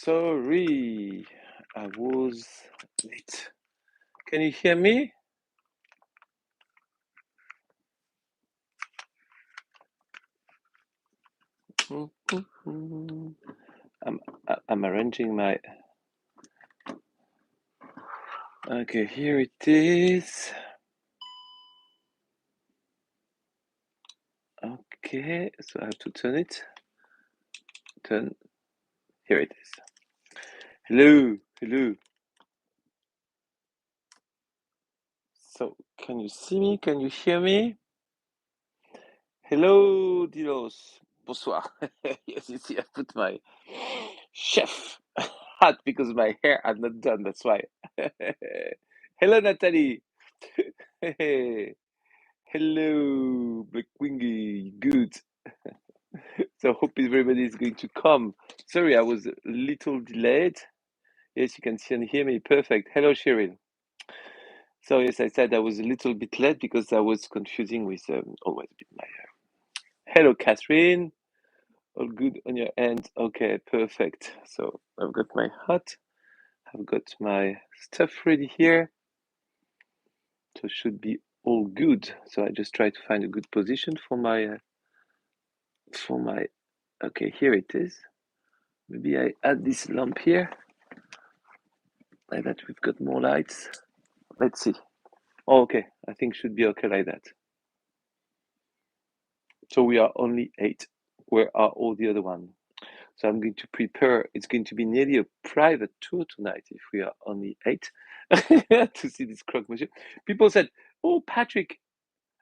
Sorry, I was late. Can you hear me? I'm arranging my. Okay, here it is. Okay, so I have to turn it. Turn. Here it is. Hello, hello. So, can you see me? Can you hear me? Hello, Dilos. Bonsoir. Yes, you see, I put my chef hat because my hair had not done. That's why. Hello, Nathalie. Hey. Hello, McWingy. Good. So hope everybody is going to come. Sorry, I was a little delayed. Yes, you can see and hear me. Perfect. Hello, Cheryl. So yes, I said I was a little bit late because I was confusing with always a bit my hair. Hello, Catherine. All good on your end? Okay, perfect. So I've got my hat. I've got my stuff ready here. So should be all good. So I just try to find a good position for my okay, here it is. Maybe I add this lamp here. Like that we've got more lights. Let's see. Oh, okay, I think should be okay like that. So we are only 8. Where are all the other ones? So I'm going to prepare. It's going to be nearly a private tour tonight if we are only 8 to see this croque monsieur. People said, "Oh, Patrick,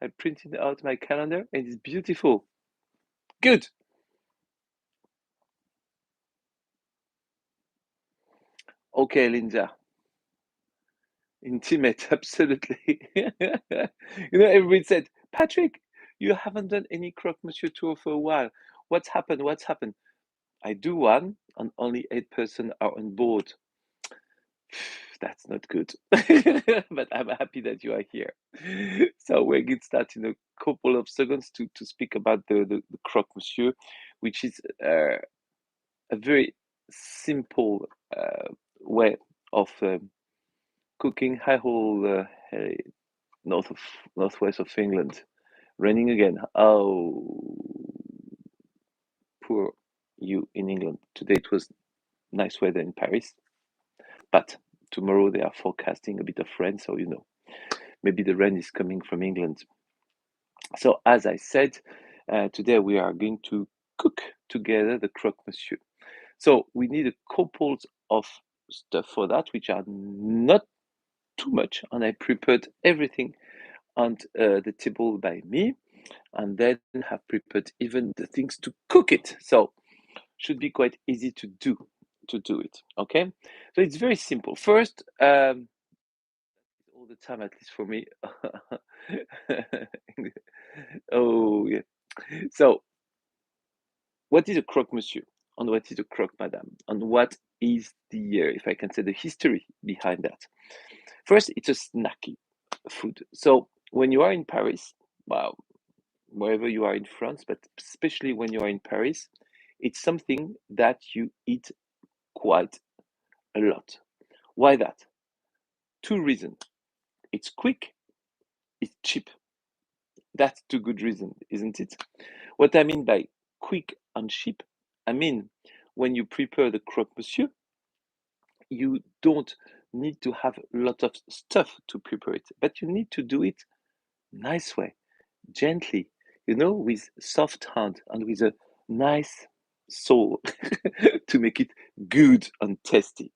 I printed out my calendar and it's beautiful." Good. Okay, Linda. Intimate, absolutely. Everybody said, Patrick, you haven't done any croque monsieur tour for a while. What's happened? What's happened? I do one, and only 8% are on board. That's not good. But I'm happy that you are here. So we're going to start in a couple of seconds to speak about the croque monsieur, which is a very simple way of cooking high whole northwest of England. Raining again. Oh, poor you in England. Today it was nice weather in Paris, but tomorrow they are forecasting a bit of rain, so maybe the rain is coming from England. So as I said, today we are going to cook together the croque monsieur. So we need a couple of stuff for that, which are not too much, and I prepared everything on the table by me, and then have prepared even the things to cook it. So should be quite easy to do it. Okay, so it's very simple. First, all the time, at least for me. Oh yeah. So, what is a croque monsieur, and what is a croque madame, and what is the, if I can say, the history behind that? First, it's a snacky food. So when you are in Paris, well, wherever you are in France, but especially when you are in Paris, it's something that you eat quite a lot. Why that? 2 reasons. It's quick, it's cheap. That's 2 good reasons, isn't it? What I mean by quick and cheap, I mean when you prepare the croque monsieur, you don't need to have a lot of stuff to prepare it, but you need to do it nice way, gently, with soft hand and with a nice soul to make it good and tasty.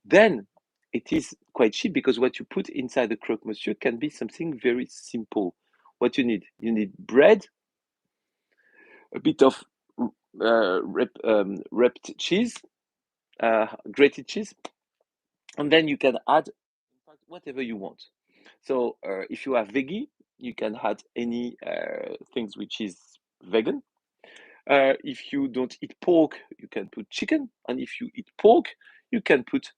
Then it is quite cheap because what you put inside the croque monsieur can be something very simple. What you need bread, a bit of wrapped cheese, grated cheese, and then you can add whatever you want. So if you are veggie, you can add any things which is vegan. If you don't eat pork, you can put chicken, and if you eat pork, you can put,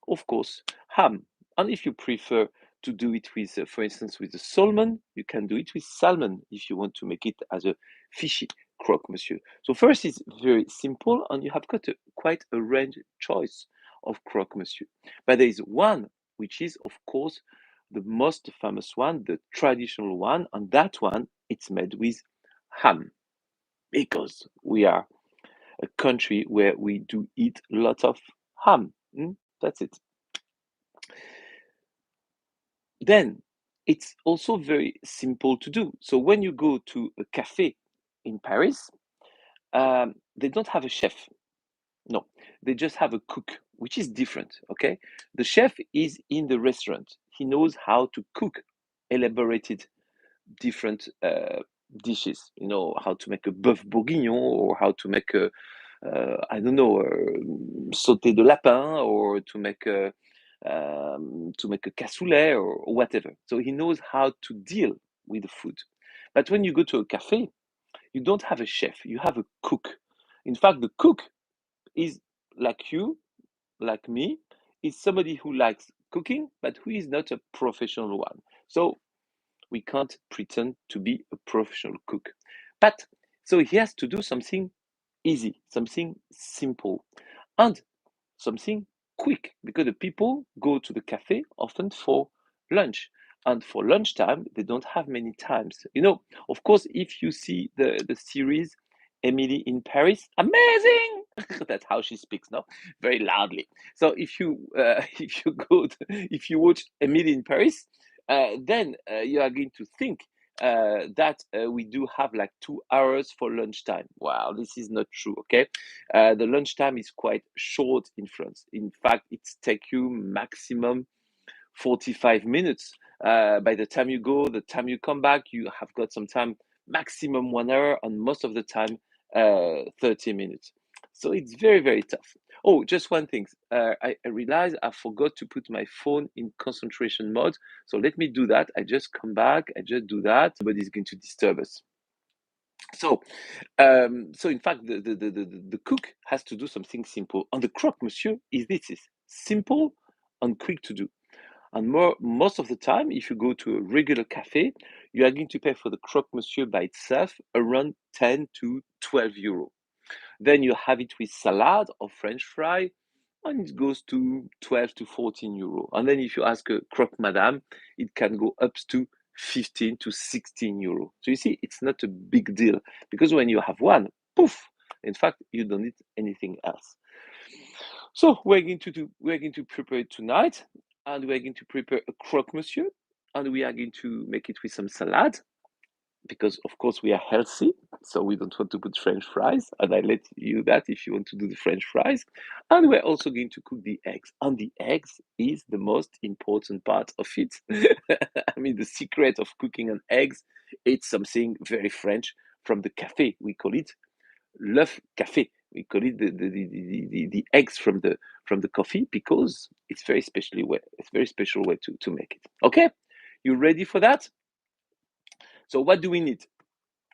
of course, ham. And if you prefer to do it with, for instance, with the salmon, you can do it with salmon if you want to make it as a fishy croque monsieur. So first, it's very simple, and you have got quite a range choice of croque monsieur. But there is one which is, of course, the most famous one, the traditional one, and that one it's made with ham because we are a country where we do eat lots of ham. That's it. Then it's also very simple to do. So when you go to a cafe in Paris, they don't have a chef. No, they just have a cook, which is different. Okay, the chef is in the restaurant. He knows how to cook elaborated different dishes. You know how to make a bœuf bourguignon or how to make a I don't know, sauté de lapin or to make a cassoulet or whatever. So he knows how to deal with the food. But when you go to a cafe, you don't have a chef, you have a cook. In fact, the cook is like you, like me, is somebody who likes cooking, but who is not a professional one. So we can't pretend to be a professional cook. But so he has to do something easy, something simple, and something quick because the people go to the cafe often for lunch. And for lunchtime, they don't have many times. You know, of course, if you see the series Emily in Paris, amazing! That's how she speaks, no? Very loudly. So if you if you watch Emily in Paris, then you are going to think that we do have like 2 hours for lunchtime. Wow, this is not true. Okay, the lunchtime is quite short in France. In fact, it's take you maximum 45 minutes. By the time you go, the time you come back, you have got some time, maximum 1 hour, and most of the time, 30 minutes. So it's very, very tough. Oh, just one thing. I realized I forgot to put my phone in concentration mode. So let me do that. I just come back. I just do that. Nobody's going to disturb us. So, so in fact, the cook has to do something simple. And the croque monsieur is this is simple and quick to do. And most of the time, if you go to a regular cafe, you are going to pay for the croque monsieur by itself around 10 to 12 euro. Then you have it with salad or French fry, and it goes to 12 to 14 euro. And then if you ask a croque madame, it can go up to 15 to 16 euro. So you see, it's not a big deal because when you have one, poof, in fact, you don't need anything else. So we're going to prepare it tonight, and we're going to prepare a croque monsieur, and we are going to make it with some salad because of course we are healthy, so we don't want to put French fries, and I let you that if you want to do the French fries. And we're also going to cook the eggs, and the eggs is the most important part of it. I mean, the secret of cooking on eggs, it's something very French from the cafe. We call it l'œuf café. We call it the eggs from the coffee because it's very special way to make it. Okay, you ready for that? So what do we need?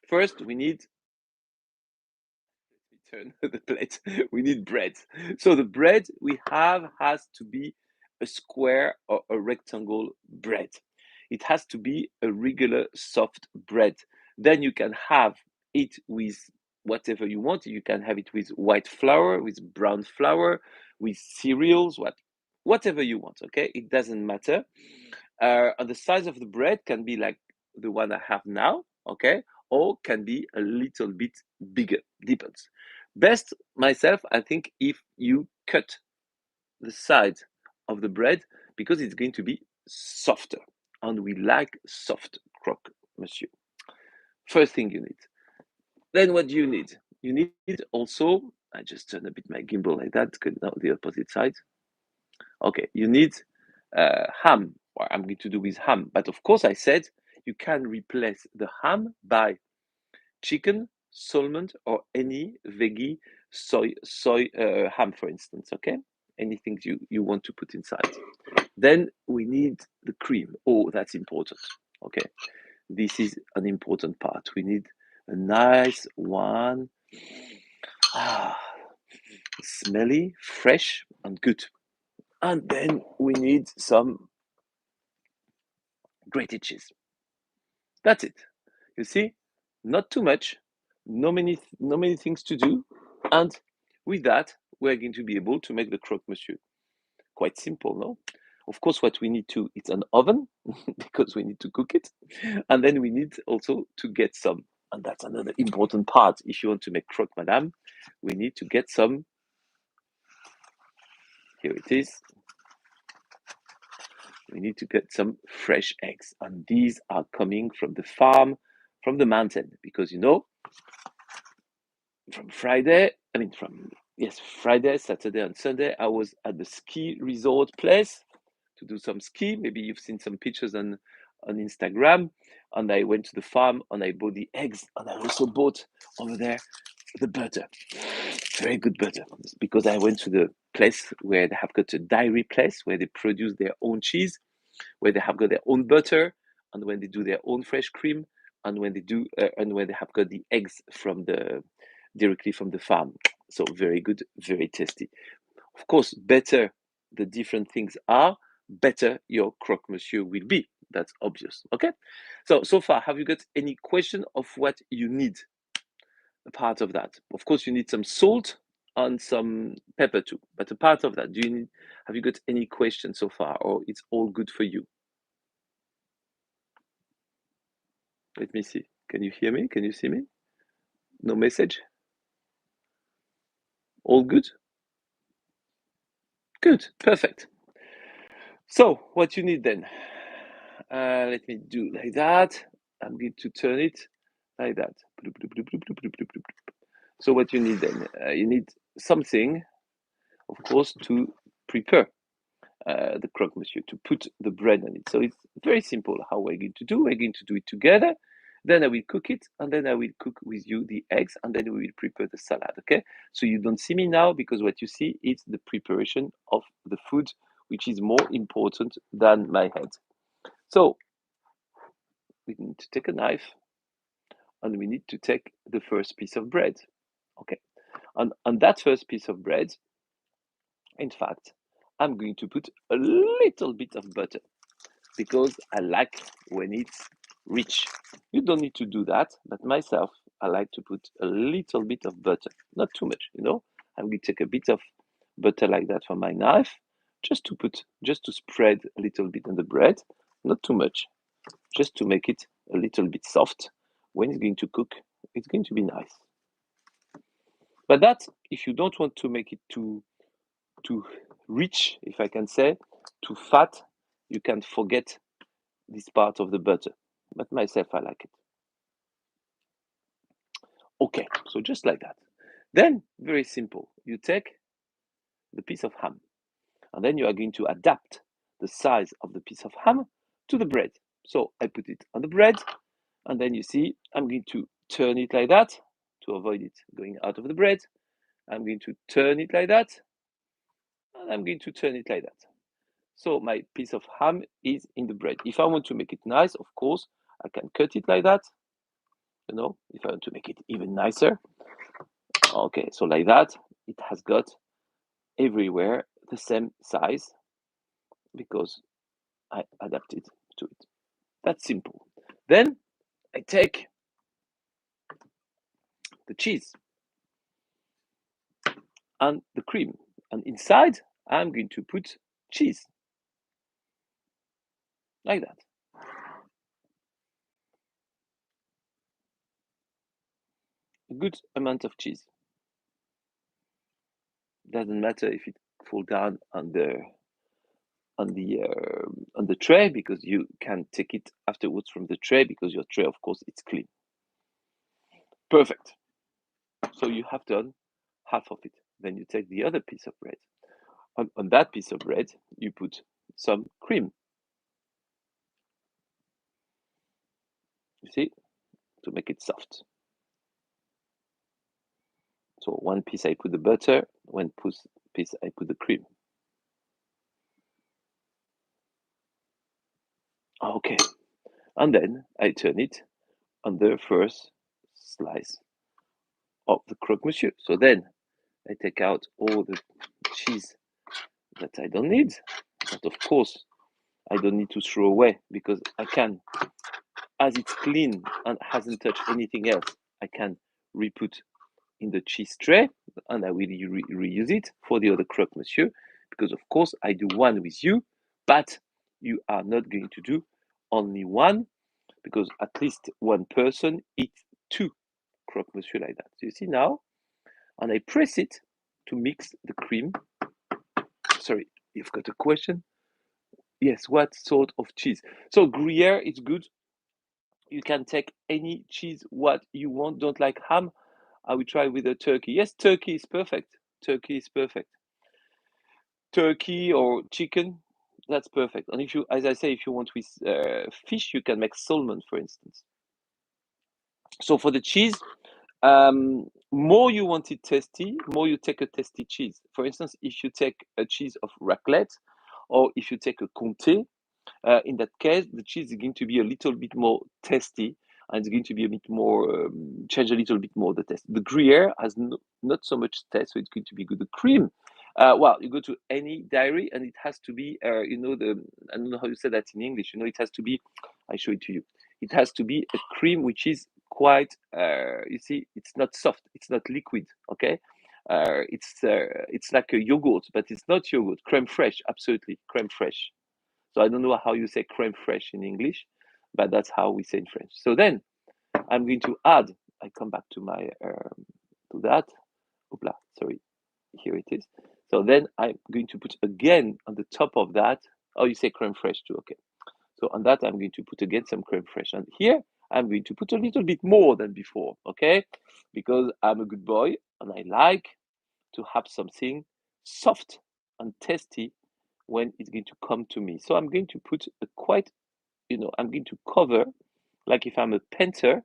First, we need turn the plate. We need bread. So the bread we have has to be a square or a rectangle bread. It has to be a regular soft bread. Then you can have it with whatever you want. You can have it with white flour, with brown flour, with cereals, whatever you want. Okay, it doesn't matter. And the size of the bread can be like the one I have now. Okay, or can be a little bit bigger. Depends. Best myself, I think, if you cut the side of the bread because it's going to be softer, and we like soft croque, monsieur. First thing you need. Then what do you need? You need also. I just turn a bit my gimbal like that. Now the opposite side. Okay, you need ham. Or I'm going to do with ham, but of course I said you can replace the ham by chicken, salmon, or any veggie soy ham, for instance. Okay, anything you want to put inside. Then we need the cream. Oh, that's important. Okay, this is an important part. We need a nice one, ah, smelly, fresh, and good. And then we need some grated cheese. That's it. You see, not too much, no many things to do, and with that, we're going to be able to make the croque monsieur. Quite simple, no? Of course, what we need to, it's an oven because we need to cook it. And then we need also to get some, and that's another important part. If you want to make croque madame, we need to get some, here it is. We need to get some fresh eggs. And these are coming from the farm, from the mountain, because from Friday, yes, Friday, Saturday, and Sunday, I was at the ski resort place to do some ski. Maybe you've seen some pictures on Instagram. And I went to the farm and I bought the eggs, and I also bought over there the butter. Very good butter, because I went to the place where they have got a dairy place where they produce their own cheese, where they have got their own butter, and when they do their own fresh cream, and when they have got the eggs directly from the farm. So very good, very tasty. Of course, better the different things are, better your croque monsieur will be. That's obvious. Okay. So far, have you got any question of what you need? A part of that, of course, you need some salt and some pepper too. But a part of that, have you got any questions so far, or it's all good for you? Let me see. Can you hear me? Can you see me? No message? All good? Good, perfect. So what you need then? Let me do like that. I'm going to turn it like that. So what you need then? You need something, of course, to prepare the croque monsieur, to put the bread on it. So it's very simple how we're going to do. We're going to do it together. Then I will cook it, and then I will cook with you the eggs, and then we will prepare the salad, okay? So you don't see me now, because what you see is the preparation of the food, which is more important than my head. So we need to take a knife, and we need to take the first piece of bread, okay? On that first piece of bread, in fact, I'm going to put a little bit of butter, because I like when it's rich. You don't need to do that, but myself, I like to put a little bit of butter, not too much, I'm going to take a bit of butter like that from my knife, just to spread a little bit on the bread, not too much, just to make it a little bit soft. When it's going to cook, it's going to be nice. But that, if you don't want to make it too rich, if I can say, too fat, you can forget this part of the butter. But myself, I like it. Okay, so just like that. Then, very simple. You take the piece of ham, and then you are going to adapt the size of the piece of ham to the bread. So I put it on the bread, and then you see I'm going to turn it like that to avoid it going out of the bread. I'm going to turn it like that, and I'm going to turn it like that. So my piece of ham is in the bread. If I want to make it nice, of course, I can cut it like that. If I want to make it even nicer. Okay, so like that, it has got everywhere the same size, because I adapted to it. That's simple. Then I take the cheese and the cream, and inside I'm going to put cheese, like that. A good amount of cheese. Doesn't matter if it falls down on the tray, because you can take it afterwards from the tray, because your tray, of course, it's clean. Perfect. So you have done half of it. Then you take the other piece of bread. On that piece of bread, you put some cream. You see, to make it soft. So one piece I put the butter, one piece I put the cream. Okay, and then I turn it on the first slice of the croque monsieur. So then I take out all the cheese that I don't need, but of course I don't need to throw away, because I can, as it's clean and hasn't touched anything else, I can re-put in the cheese tray, and I will reuse it for the other croque monsieur, because of course I do one with you, but you are not going to do only one, because at least one person eats two croque monsieur like that. So you see now, and I press it to mix the cream. Sorry, you've got a question? Yes, what sort of cheese? So Gruyere is good. You can take any cheese what you want. Don't like ham? I will try with a turkey. Yes, turkey is perfect. Turkey is perfect. Turkey or chicken, that's perfect. And if you, as I say, if you want with fish, you can make salmon, for instance. So for the cheese, more you want it tasty, more you take a tasty cheese. For instance, if you take a cheese of raclette, or if you take a comté, in that case, the cheese is going to be a little bit more tasty, and it's going to be a bit more, change a little bit more the taste. The Gruyere has not so much taste, so it's going to be good. The cream, well, you go to any dairy, and it has to be, I don't know how you say that in English, it has to be, I show it to you. It has to be a cream which is quite, you see, it's not soft, it's not liquid, okay? It's like a yogurt, but it's not yogurt. Crème fraîche, absolutely, crème fraîche. So I don't know how you say crème fraîche in English, but that's how we say in French. So then I'm going to add, I come back to my, to that. Oopla, sorry, here it is. So then I'm going to put again on the top of that, oh, you say crème fraîche too, okay. So on that, I'm going to put again some crème fraîche. And here, I'm going to put a little bit more than before, okay? Because I'm a good boy, and I like to have something soft and tasty when it's going to come to me. So I'm going to put a quite, I'm going to cover, like if I'm a painter,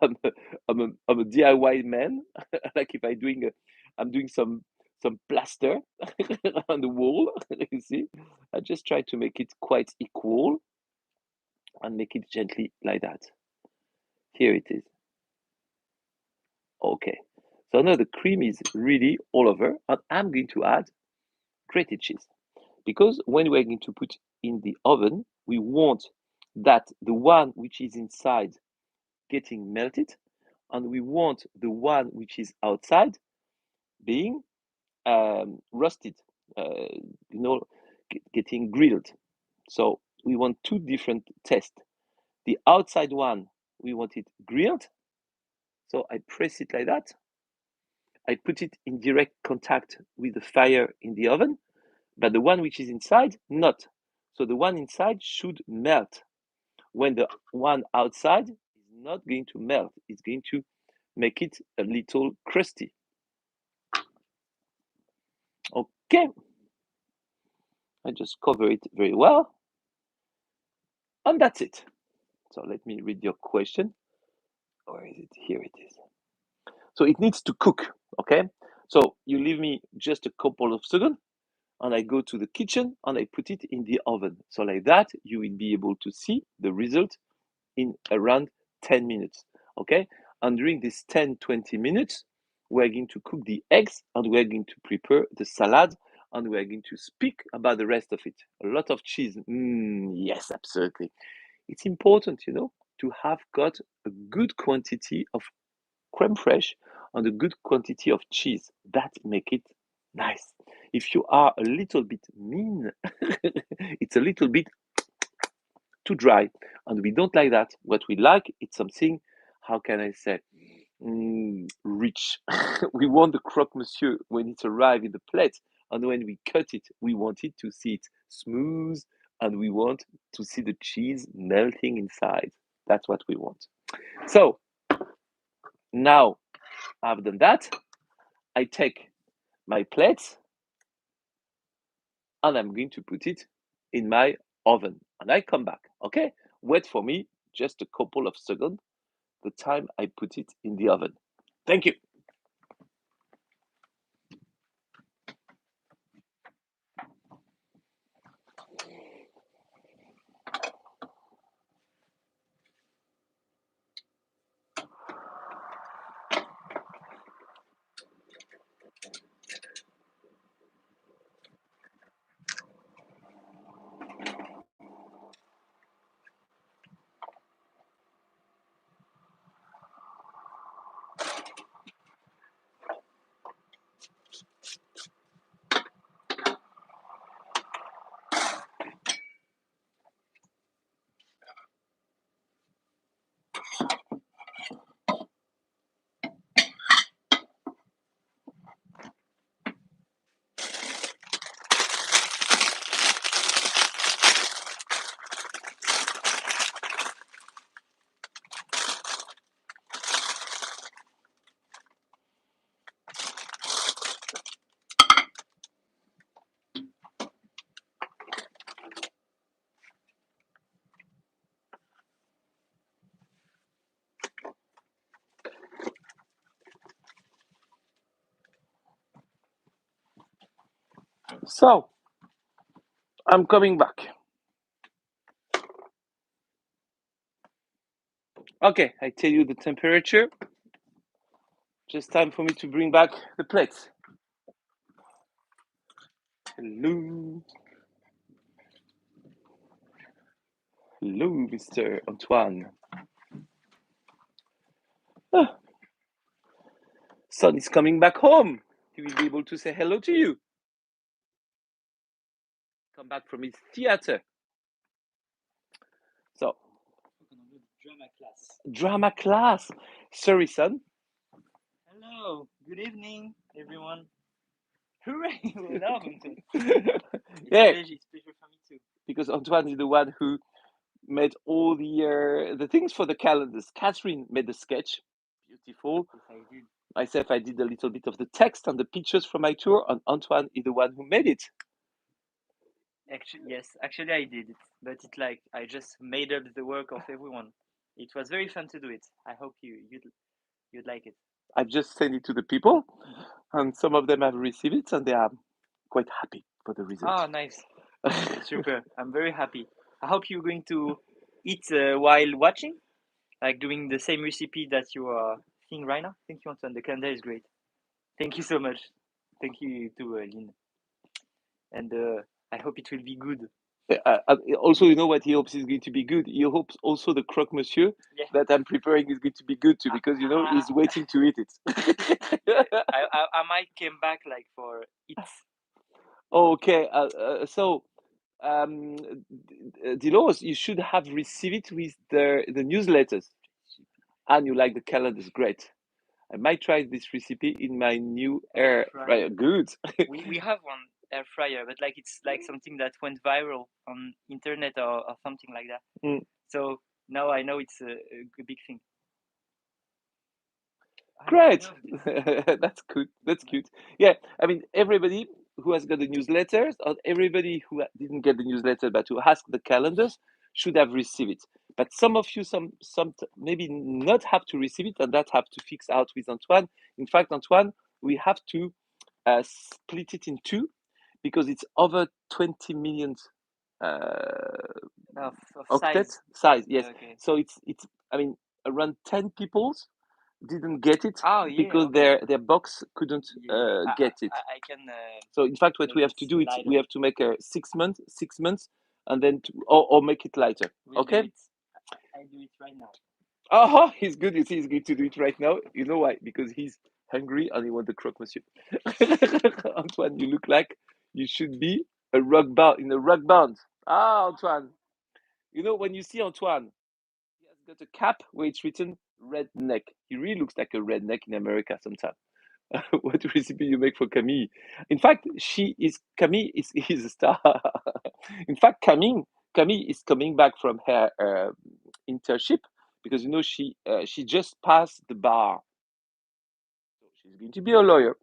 I'm a DIY man, like if I'm doing some plaster on the wall, you see. I just try to make it quite equal and make it gently like that. Here it is. Okay. So now the cream is really all over, and I'm going to add grated cheese. Because when we're going to put in the oven, we want that the one which is inside getting melted, and we want the one which is outside being roasted, you know, getting grilled. So we want two different tests. The outside one, we want it grilled. So I press it like that. I put it in direct contact with the fire in the oven, but the one which is inside, not. So the one inside should melt. When the one outside is not going to melt, it's going to make it a little crusty. Okay. I just cover it very well. And that's it. So let me read your question. Where is it? Here it is. So it needs to cook, okay? So you leave me just a couple of seconds, and I go to the kitchen and I put it in the oven. So like that, you will be able to see the result in around 10 minutes, okay? And during this 10-20 minutes, we're going to cook the eggs, and we're going to prepare the salad, and we're going to speak about the rest of it. A lot of cheese. Yes, absolutely. It's important, to have got a good quantity of crème fraîche and a good quantity of cheese. That make it nice. If you are a little bit mean, it's a little bit too dry, and we don't like that. What we like, it's something, how can I say, rich. We want the croque monsieur when it arrives in the plate, and when we cut it, we want it to see it smooth, and we want to see the cheese melting inside. That's what we want. So now I've done that. I take my plate, and I'm going to put it in my oven, and I come back. Okay, wait for me just a couple of seconds, the time I put it in the oven. Thank you. So I'm coming back. Okay, I tell you the temperature. Just time for me to bring back the plates. Hello. Hello, Mr. Antoine. Ah, son is coming back home. He will be able to say hello to you. Come back from his theater. So, Drama class. drama class. Sorry, son. Hello, good evening, everyone. Hooray! Welcome to Yeah, it's pleasure for me too. because Antoine is the one who made all the things for the calendars. Catherine made the sketch, beautiful. Yes, I did. Myself, I did a little bit of the text and the pictures from my tour, and Antoine is the one who made it. Actually, I did it, but it's like I just made up the work of everyone. It was very fun to do it. I hope you'd like it. I've just sent it to the people, Mm-hmm. and some of them have received it, and they are quite happy for the result. Oh, nice, super! I'm very happy. I hope you're going to eat while watching, like doing the same recipe that you are seeing right now. Thank you, Antoine. The calendar is great. Thank you so much. Thank you to Lynn. And I hope it will be good. Also, you know what he hopes is going to be good? He hopes also the croque monsieur Yeah. that I'm preparing is going to be good too, because you know he's waiting to eat it. I might come back like for it. Okay, so Delos, you should have received it with the newsletters, and you like the calendars. Great. I might try this recipe in my new air fryer. Good. We have one air fryer, but like it's like something that went viral on internet or something like that. Mm. So now I know it's a big thing. Great. That's good. That's cute. Yeah, I mean, everybody who has got the newsletters, or everybody who didn't get the newsletter but who asked the calendars, should have received it. But some of you, some maybe not have to receive it, and that have to fix out with Antoine. In fact, Antoine, we have to split it in two, because it's over 20 million Of octet size. Yes. Okay. So it's I mean around 10 peoples didn't get it. Oh yeah, because okay. their box couldn't get it. I can. So in fact, what we have to do, we have to make a 6 months, and then or make it lighter. Okay. I do it right now. Oh, he's good. You see, he's going to do it right now. You know why? Because he's hungry and he wants the croque monsieur. Antoine, you look like you should be in a rug band. Ah, Antoine. You know, when you see Antoine, he has got a cap where it's written redneck. He really looks like a redneck in America sometimes. What recipe you make for Camille? In fact, Camille is a star. In fact, Camille is coming back from her internship, because you know she just passed the bar, so she's going to be a lawyer,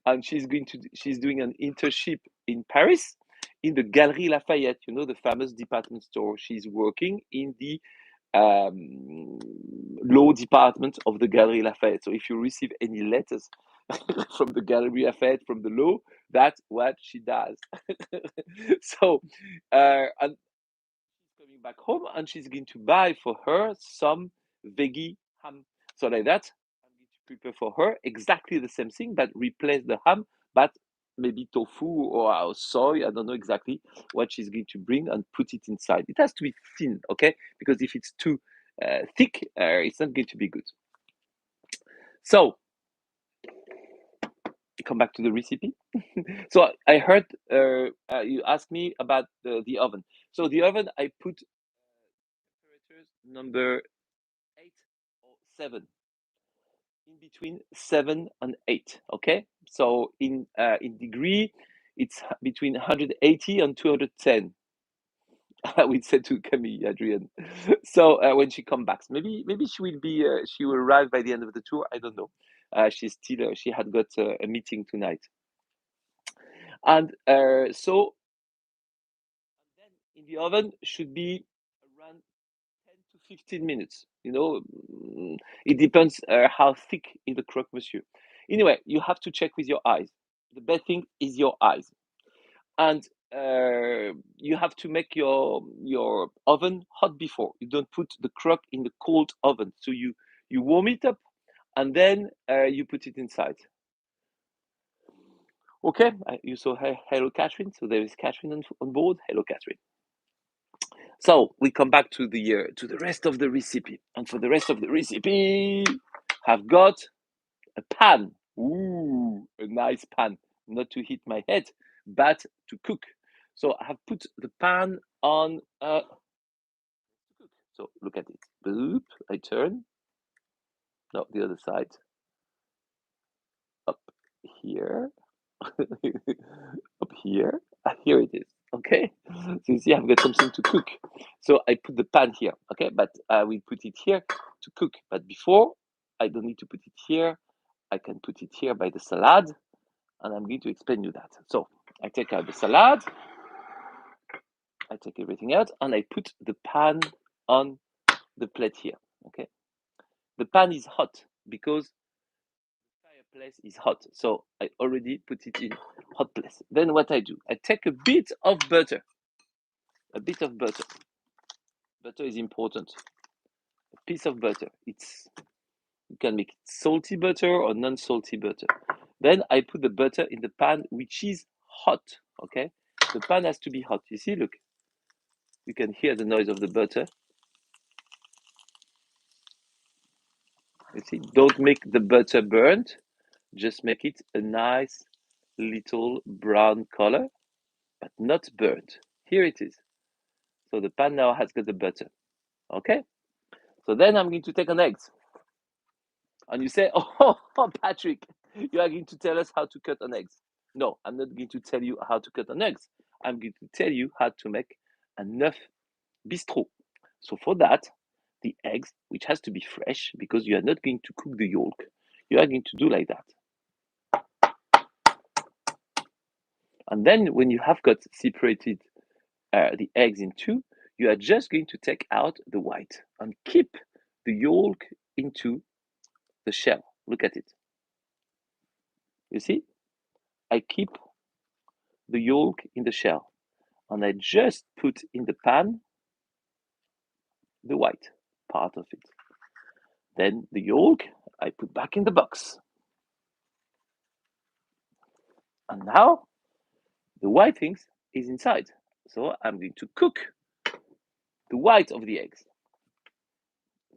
and she's doing an internship in Paris, in the Galerie Lafayette. You know, the famous department store. She's working in the law department of the Galerie Lafayette. So if you receive any letters from the Galerie Lafayette, from the law, that's what she does. So, and she's coming back home, and she's going to buy for her some veggie ham. So like that, I'm going to prepare for her exactly the same thing, but replace the ham, but maybe tofu or soy. I don't know exactly what she's going to bring, and put it inside. It has to be thin, okay? Because if it's too thick, it's not going to be good. So come back to the recipe. So I heard you asked me about the oven. So the oven, I put temperatures number 8 or 7, in between 7 and 8. Okay, so in degree, it's between 180 and 210. I would say to Camille, Adrian. So when she comes back, maybe she will arrive by the end of the tour. I don't know. She had got a meeting tonight, and so then in the oven should be around 10 to 15 minutes. You know, it depends how thick is the croque monsieur. Anyway, you have to check with your eyes. The best thing is your eyes. and you have to make your oven hot before. You don't put the croque in the cold oven. So you warm it up, and then you put it inside. Okay, you saw hello Catherine. So there is Catherine on board. Hello Catherine. So we come back to the rest of the recipe, and for the rest of the recipe, I've got a pan. Ooh, a nice pan, not to hit my head, but to cook. So I have put the pan on. So look at it. Boop. I turn. No, the other side. Up here. Up here. Here it is. Okay. So you see, I've got something to cook. So I put the pan here. Okay, but I will put it here to cook. But before, I don't need to put it here. I can put it here by the salad, and I'm going to explain you that. So I take out the salad. I take everything out, and I put the pan on the plate here. Okay. The pan is hot because the fireplace is hot. So I already put it in hot place. Then what I do, I take a bit of butter. A bit of butter. Butter is important. A piece of butter. You can make it salty butter or non-salty butter. Then I put the butter in the pan, which is hot. Okay, the pan has to be hot. You see, look, you can hear the noise of the butter. You see, don't make the butter burnt. Just make it a nice little brown color, but not burnt. Here it is. So the pan now has got the butter. Okay. So then I'm going to take an egg. And you say, oh, Patrick, you are going to tell us how to cut an egg. No, I'm not going to tell you how to cut an egg. I'm going to tell you how to make an œuf bistrot. So for that, the eggs, which has to be fresh, because you are not going to cook the yolk, you are going to do like that. And then when you have got separated the eggs in two, you are just going to take out the white and keep the yolk into the shell. Look at it. You see? I keep the yolk in the shell, and I just put in the pan the white part of it. Then the yolk I put back in the box. And now the white things is inside. So I'm going to cook the white of the eggs.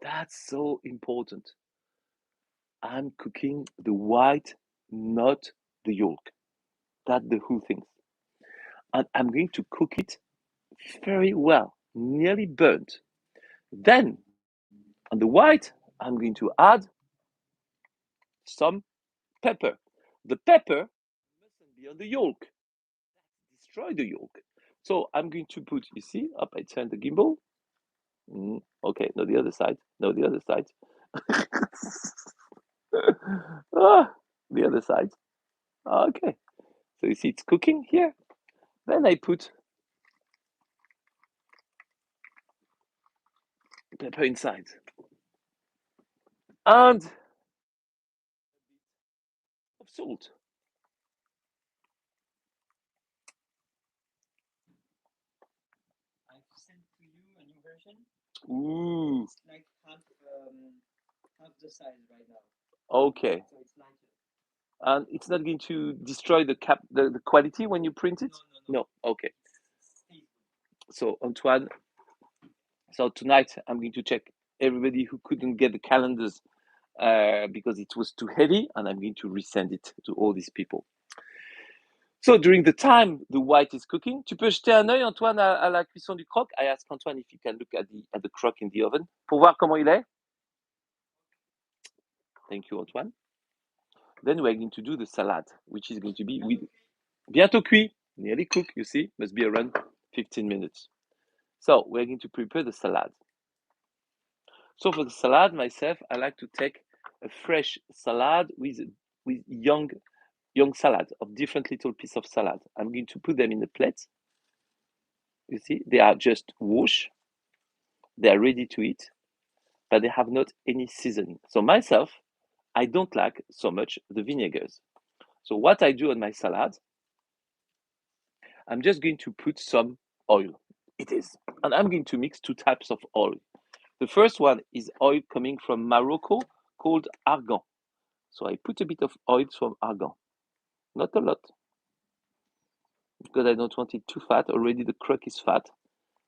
That's so important. I'm cooking the white, not the yolk. That's the whole thing. And I'm going to cook it very well, nearly burnt. Then on the white, I'm going to add some pepper. The pepper mustn't be on the yolk. Destroy the yolk. So I'm going to put, you see, up I turn the gimbal. Okay, no, the other side. No, the other side. The other side. Okay. So you see it's cooking here. Then I put pepper inside. And of salt. I've sent to you a new version. Ooh. It's like half the size right now. Okay. So it's lighter. And it's not going to destroy the quality when you print it? No. Okay. So Antoine, so tonight I'm going to check everybody who couldn't get the calendars because it was too heavy, and I'm going to resend it to all these people. So during the time the white is cooking, tu peux jeter un œil, Antoine, à la cuisson du croque. I ask Antoine if you can look at the croque in the oven pour voir comment il est. Thank you, Antoine. Then we're going to do the salad, which is going to be with bientôt cuit, nearly cooked. You see, must be around 15 minutes. So we're going to prepare the salad. So for the salad, myself, I like to take a fresh salad with young salad of different little pieces of salad. I'm going to put them in a plate. You see, they are just washed. They are ready to eat, but they have not any seasoning. So myself, I don't like so much the vinegars. So what I do on my salad, I'm just going to put some oil. It is. And I'm going to mix two types of oil. The first one is oil coming from Morocco called argan. So I put a bit of oil from argan. Not a lot, because I don't want it too fat. Already the croque is fat.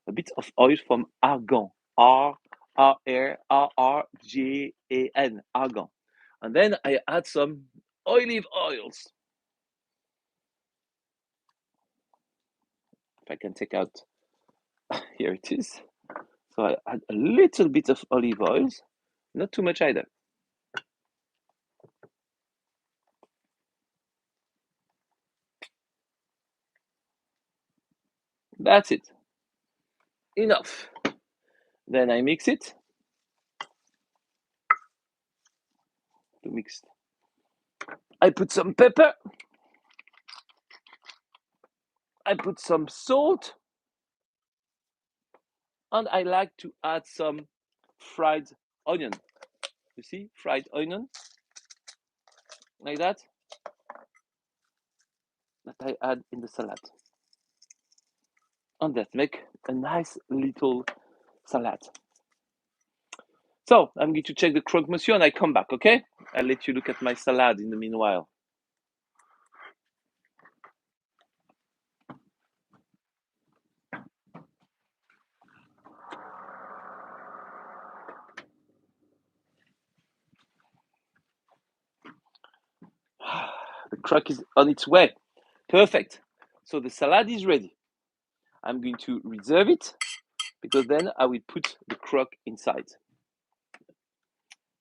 A bit of oil from argan. R-R-R-G-A-N. Argan. And then I add some olive oils. If I can take out, here it is. So I add a little bit of olive oils, not too much either. That's it. Enough. Then I mix it. To mix, I put some pepper. I put some salt. And I like to add some fried onion. You see, fried onion, like that I add in the salad. And that make a nice little salad. So I'm going to check the croque monsieur and I come back, okay? I'll let you look at my salad in the meanwhile. The croque is on its way. Perfect. So the salad is ready. I'm going to reserve it because then I will put the croque inside.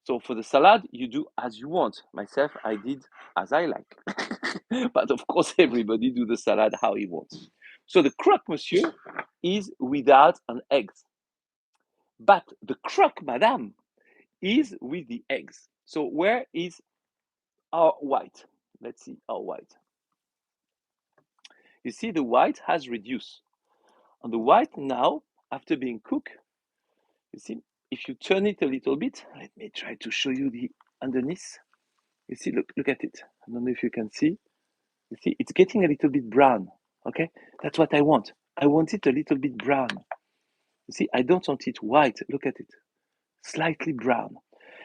So for the salad, you do as you want. Myself, I did as I like. But of course, everybody do the salad how he wants. So the croque monsieur is without an egg. But the croque madame is with the eggs. So where is our white? Let's see our white. You see the white has reduced. And the white now, after being cooked, you see, if you turn it a little bit, let me try to show you the underneath. You see, look at it. I don't know if you can see. You see, it's getting a little bit brown. Okay, that's what I want. I want it a little bit brown. You see, I don't want it white. Look at it, slightly brown.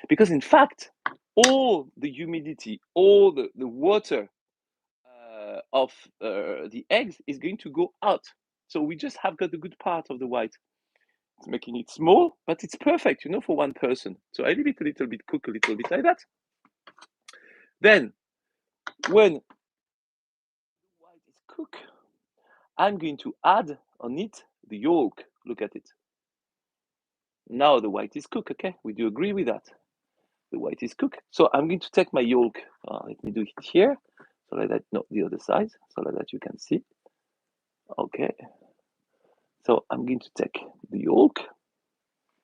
Because in fact, all the humidity, all the water of the eggs is going to go out. So we just have got the good part of the white. It's making it small, but it's perfect, for one person. So I leave it a little bit cook, a little bit like that. Then, when the white is cooked, I'm going to add on it the yolk. Look at it. Now the white is cooked, okay? We do agree with that. The white is cooked. So I'm going to take my yolk. Let me do it here. So like that, no, the other side. So like that you can see. Okay. So I'm going to take the yolk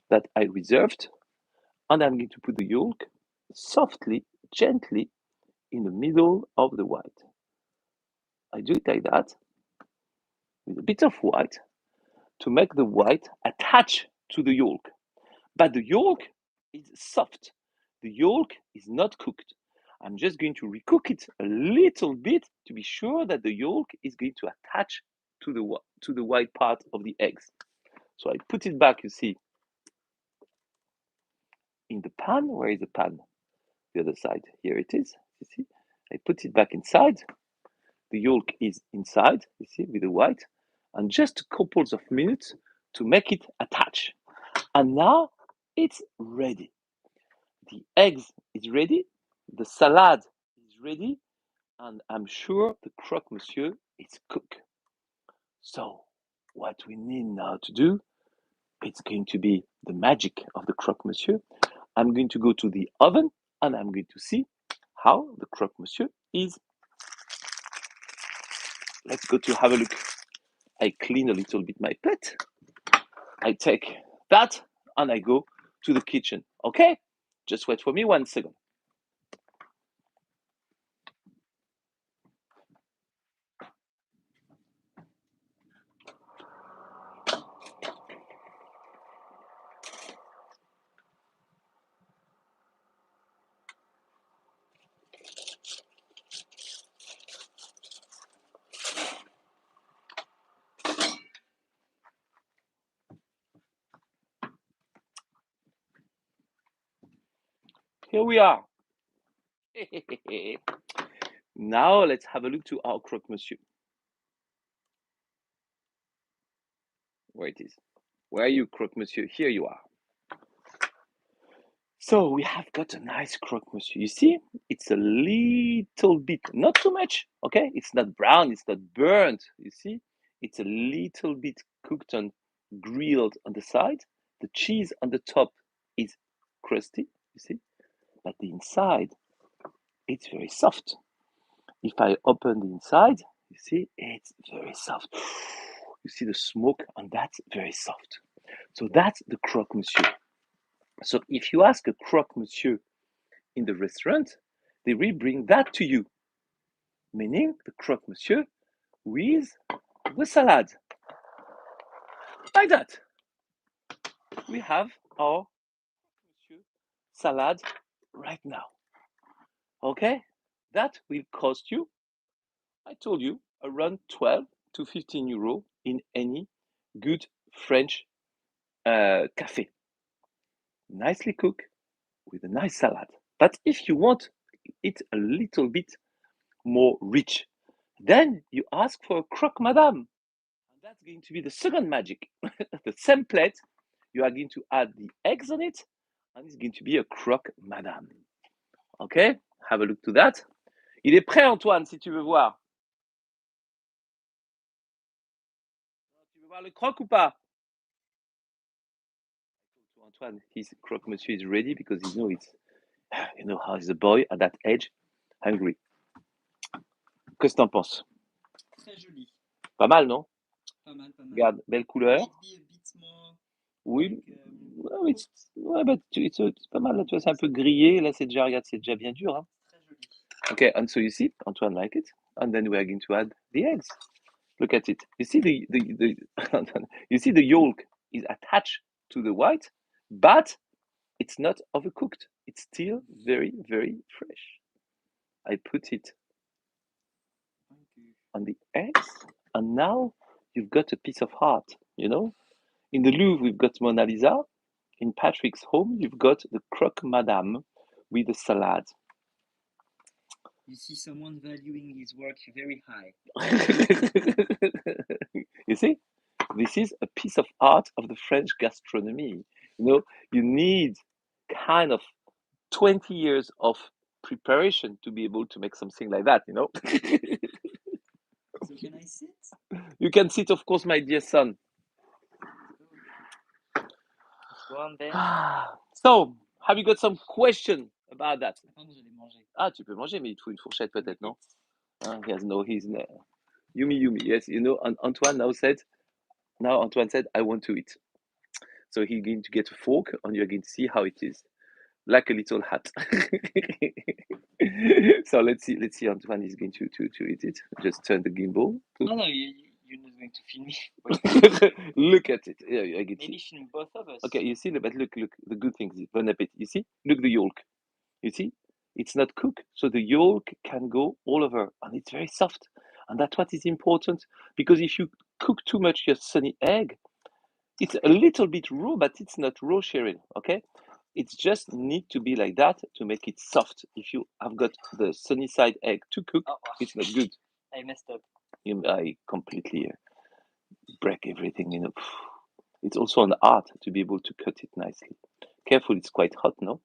that I reserved. And I'm going to put the yolk softly, gently in the middle of the white. I do it like that with a bit of white to make the white attach to the yolk. But the yolk is soft. The yolk is not cooked. I'm just going to recook it a little bit to be sure that the yolk is going to attach to the white part of the eggs. So I put it back, you see, in the pan. Where is the pan? The other side. Here it is. You see, I put it back inside. The yolk is inside, you see, with the white, and just a couple of minutes to make it attach. And now it's ready. The eggs is ready, the salad is ready, and I'm sure the croque monsieur is cooked. So what we need now to do, it's going to be the magic of the croque monsieur. I'm going to go to the oven and I'm going to see how the croque monsieur is. Let's go to have a look. I clean a little bit my plate. I take that and I go to the kitchen. Okay? Just wait for me 1 second. Here we are. Now let's have a look to our croque monsieur. Where it is. Where are you, croque monsieur? Here you are. So we have got a nice croque monsieur. You see, it's a little bit, not too much, okay? It's not brown, it's not burnt. You see, it's a little bit cooked and grilled on the side. The cheese on the top is crusty, you see, but the inside, it's very soft. If I open the inside, you see, it's very soft. You see the smoke, and that's very soft. So that's the croque monsieur. So if you ask a croque monsieur in the restaurant, they will bring that to you, meaning the croque monsieur with the salad. Like that. We have our monsieur salad right now. Okay? That will cost you, I told you, around 12 to 15 euro in any good French cafe. Nicely cooked with a nice salad. But if you want it a little bit more rich, then you ask for a croque madame. And that's going to be the second magic. The same plate, you are going to add the eggs on it, and it's going to be a croque madame. Okay? Have a look to that. Il est prêt, Antoine, si tu veux voir. Tu veux voir le croque ou pas? Antoine, his croque monsieur is ready because he knows it's, you know how is a boy at that age, hungry. Qu'est-ce que t'en penses? Très joli. Pas mal, non? Pas mal, pas mal. Regarde, belle couleur. Maybe a bit more Oui, like, ouais, ouais, bah, c'est pas mal, là, tu vois, c'est un peu grillé, là, c'est déjà, regarde, c'est déjà bien dur, hein. très joli. Okay, and so you see, Antoine like it, and then we are going to add the eggs. Look at it. You see the you see the yolk is attached to the white, but it's not overcooked. It's still very, very fresh. I put it on the eggs, and now you've got a piece of art, you know? In the Louvre, we've got Mona Lisa. In Patrick's home, you've got the croque madame with the salad. You see someone valuing his work very high. You see, this is a piece of art of the French gastronomy. You know, you need kind of 20 years of preparation to be able to make something like that, you know. So can I sit? You can sit, of course, my dear son. Go on then. So, have you got some question about that? Attends, je vais manger. Ah, tu peux manger, mais il te faut une fourchette peut-être, non? He has no, he's yumi. Yes, you know, Antoine Antoine said, I want to eat. So he's going to get a fork, and you're going to see how it is, like a little hat. So let's see. Antoine is going to eat it. Just turn the gimbal. No, you're not going to film me. Look at it. Yeah, I get Maybe film both of us. Okay, you see, but look. The good thing is bon appetit. You see, look the yolk. You see, it's not cooked, so the yolk can go all over, and it's very soft. And that's what is important, because if you cook too much your sunny egg, it's a little bit raw, but it's not raw, Cheryl. Okay, it's just need to be like that to make it soft. If you have got the sunny side egg too cooked, it's not good. I messed up. I completely break everything. You know, it's also an art to be able to cut it nicely. Careful, it's quite hot, no?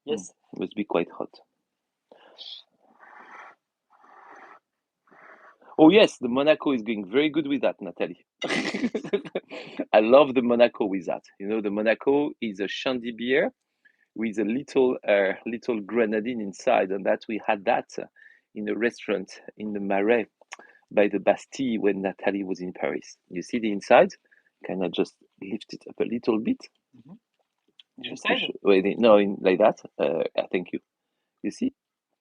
Yes. It must be quite hot. Oh yes, the Monaco is going very good with that, Natalie. I love the Monaco with that. You know, the Monaco is a shandy beer with a little grenadine inside, and that we had that in a restaurant in the Marais by the Bastille when Natalie was in Paris. You see the inside? Can I just lift it up a little bit? Just to show, wait, no, like that. Thank you. You see?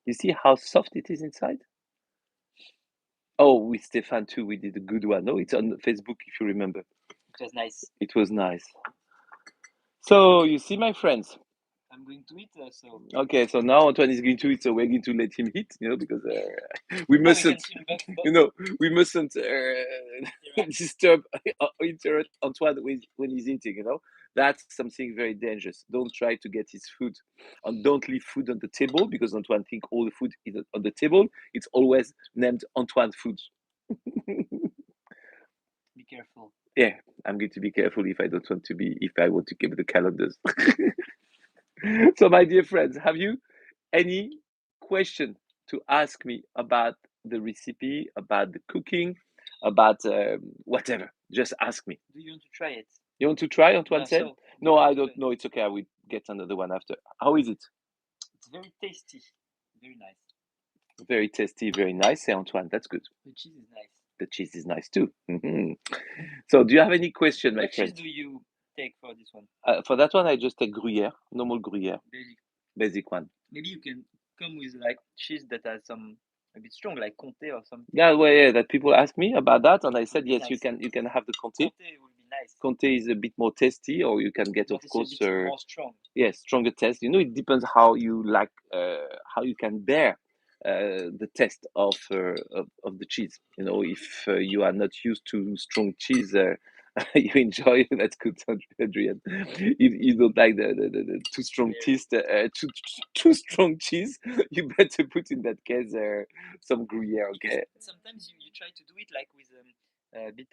You see how soft it is inside? Oh, with Stefan too, we did a good one. No, it's on Facebook if you remember. It was nice. It was nice. So you see, my friends. I'm going to eat so. Okay, so now Antoine is going to eat, so we're going to let him eat, you know, because we mustn't, you know, we mustn't disturb or interrupt Antoine when he's eating. That's something very dangerous. Don't try to get his food, and don't leave food on the table because Antoine think all the food is on the table. It's always named Antoine food. Be careful. Yeah, I'm going to be careful if I want to keep the calendars. So, my dear friends, have you any question to ask me about the recipe, about the cooking, about whatever? Just ask me. Do you want to try it? You want to try, Antoine Yeah, said? so No, I don't know. It's okay. I will get another one after. How is it? it's very tasty, very nice. Very tasty, very nice. Say, Antoine, that's good. The cheese is nice. The cheese is nice too. So, do you have any question, my What cheese friend? do you take for this one? For that one, I just take Gruyere, normal Gruyere, Basic. basic one. Maybe you can come with like cheese that has some a bit strong, like Comté or something. Yeah, well, yeah. That people ask me about that, and I It said would be yes. nice. You can have the Comté. Comté would be nice. Comté is a bit more tasty, or you can get, But of it's course, a bit more strong. yes, stronger taste. It depends how you like, how you can bear the taste of the cheese. If you are not used to strong cheese, you enjoy that's good, Adrian. If you don't like the too strong taste, too strong cheese, you better put in that case some Gruyere. Okay. Sometimes you try to do it like with a bit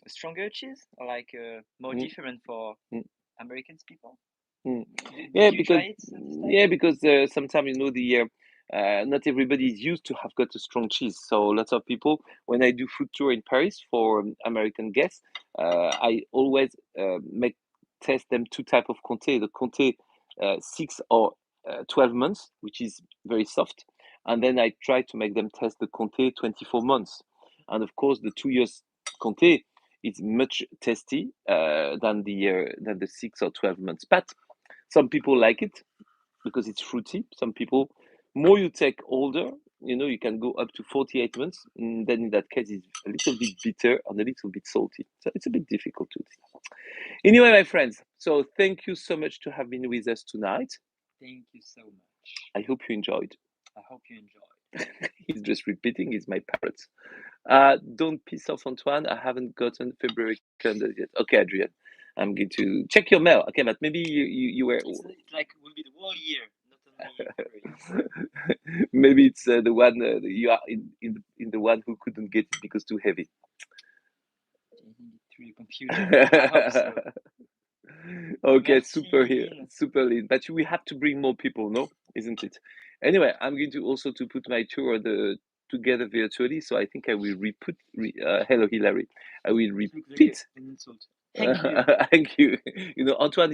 stronger cheese, or like more Mm. different for Mm. American people. Mm. Did Yeah, you because try it this time? sometimes the not everybody is used to have got a strong cheese. So lots of people, when I do food tour in Paris for American guests, I always make test them two type of Comté. The Comté 6 or 12 months, which is very soft, and then I try to make them test the Comté 24 months. And of course, the 2 years Comté is much tasty than the 6 or 12 months. But some people like it because it's fruity. Some people, more you take older, you can go up to 48 months. And then in that case, it's a little bit bitter and a little bit salty. So it's a bit difficult to decide. Anyway, my friends, so thank you so much to have been with us tonight. Thank you so much. I hope you enjoyed. I hope you enjoyed. He's just repeating, he's my parrot. Don't piss off, Antoine. I haven't gotten February calendar yet. Okay, Adrian. I'm going to check your mail. Okay, but maybe you were. It's like will be the whole year, not only February. Maybe it's the one you are in the one who couldn't get it because too heavy. I think it's really confusion. I hope so. Okay, Merci. super here, super lean. But we have to bring more people, no? Isn't it? Anyway, I'm going to also to put my tour together virtually. So I think I will hello Hilary. I will repeat. An insult. Thank you. Thank you. Antoine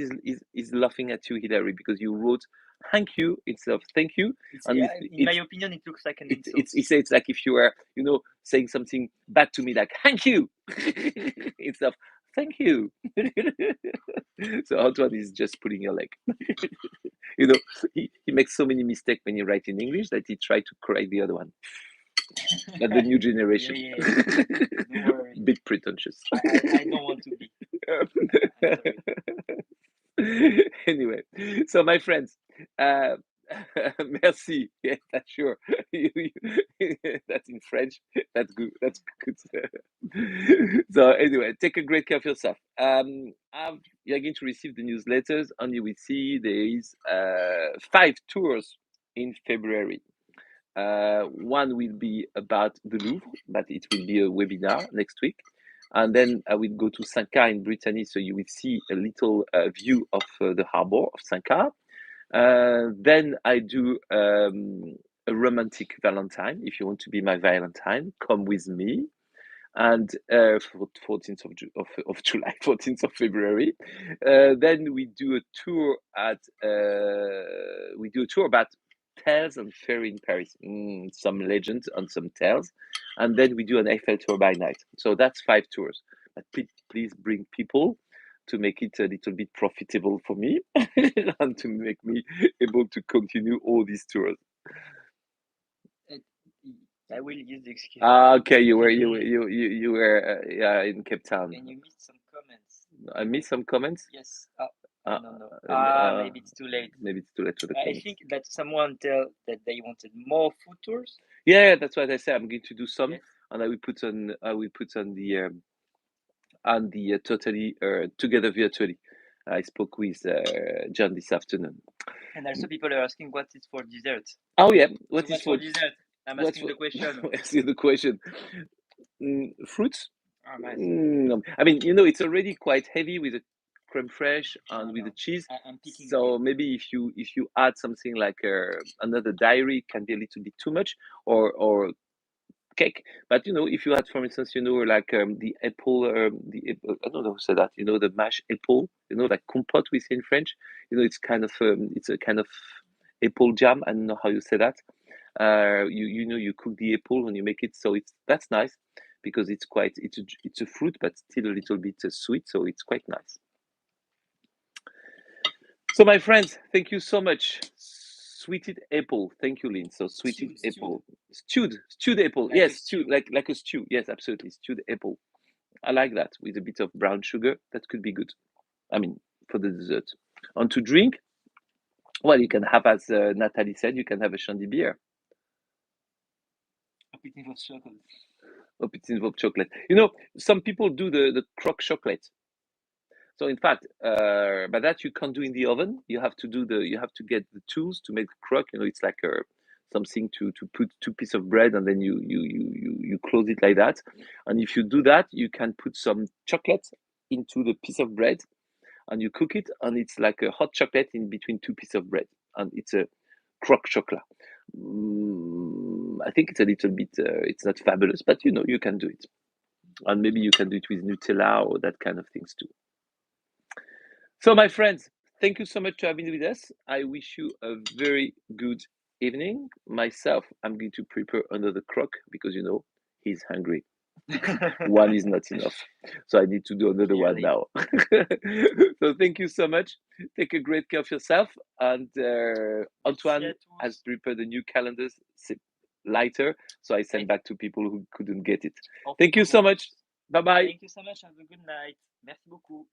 is laughing at you, Hilary, because you wrote thank you instead of thank you. In my opinion, it looks like an insult. It's like if you were, saying something bad to me, like thank you, instead of thank you. So Antoine is just pulling your leg. He makes so many mistakes when he writes in English that he tried to correct the other one. But the new generation. Yeah. Don't worry. Bit pretentious. I don't want to be. I'm sorry. Anyway, so my friends, merci. Yeah, that's sure. That's in French. That's good. That's good. So anyway, take a great care of yourself. You're going to receive the newsletters, and you will see there is 5 tours in February. One will be about the Louvre, but it will be a webinar next week. And then I will go to Sanka in Brittany, so you will see a little view of the harbor of Sanka. Then I do a romantic Valentine. If you want to be my Valentine, come with me. And for 14th of July, 14th of February. Then we do a tour about tales and fairy in Paris. Some legends and some tales. And then we do an Eiffel tour by night. So that's 5 tours. But please bring people to make it a little bit profitable for me and to make me able to continue all these tours. I will use the excuse. Okay, you were in Cape Town. And you missed some comments. I missed some comments. Yes. No. Maybe it's too late. Maybe it's too late for the comments. I think that someone tell that they wanted more food tours. Yeah, that's what I said. I'm going to do some. Yes. and I will put on the totally together virtually. I spoke with John this afternoon. And also, people are asking what is for dessert. Oh yeah, So what is what's for for dessert? I'm what's asking for the question. asking the question? Fruits? Oh, nice. I mean, you know, it's already quite heavy with the creme fraiche I and with the know. cheese. I'm picking So grapes. maybe if you add something like another dairy, it can be a little bit too much, or cake. But you know, if you add, for instance, you know, like I don't know who said that. You know, the mashed apple. You know, like compote we say in French. You know, it's a kind of apple jam. I don't know how you say that. You know, you cook the apple and you make it, so that's nice because it's a fruit but still a little bit sweet, so it's quite nice. So my friends, thank you so much. Sweeted apple, thank you, Lynn. So sweeted Stewed. apple, stewed apple, Like a yes, stewed, stew. like a stew, yes, absolutely, stewed apple. I like that with a bit of brown sugar. That could be good. I mean, for the dessert. And to drink, well, you can have, as Natalie said, you can have a shandy beer. A bit of chocolate. Hope it's involved chocolate. You know, some people do the croque chocolate. So in fact, but that you can't do in the oven. You have to get the tools to make the croque. You know, it's like something to put two pieces of bread and then you close it like that. And if you do that, you can put some chocolate into the piece of bread and you cook it, and it's like a hot chocolate in between two pieces of bread, and it's a croque chocolat. I think it's a little bit. It's not fabulous, but you know you can do it, and maybe you can do it with Nutella or that kind of things too. So, my friends, thank you so much for having with us. I wish you a very good evening. Myself, I'm going to prepare another croque because you know he's hungry. One is not enough. So I need to do another one Clearly. now. So thank you so much. Take a great care of yourself. And Merci Antoine à has tous. prepared the new calendars lighter. So I send Thank, back to people who couldn't get it. of Thank you so much. course. Bye bye. Thank you so much. Have a good night. Merci beaucoup.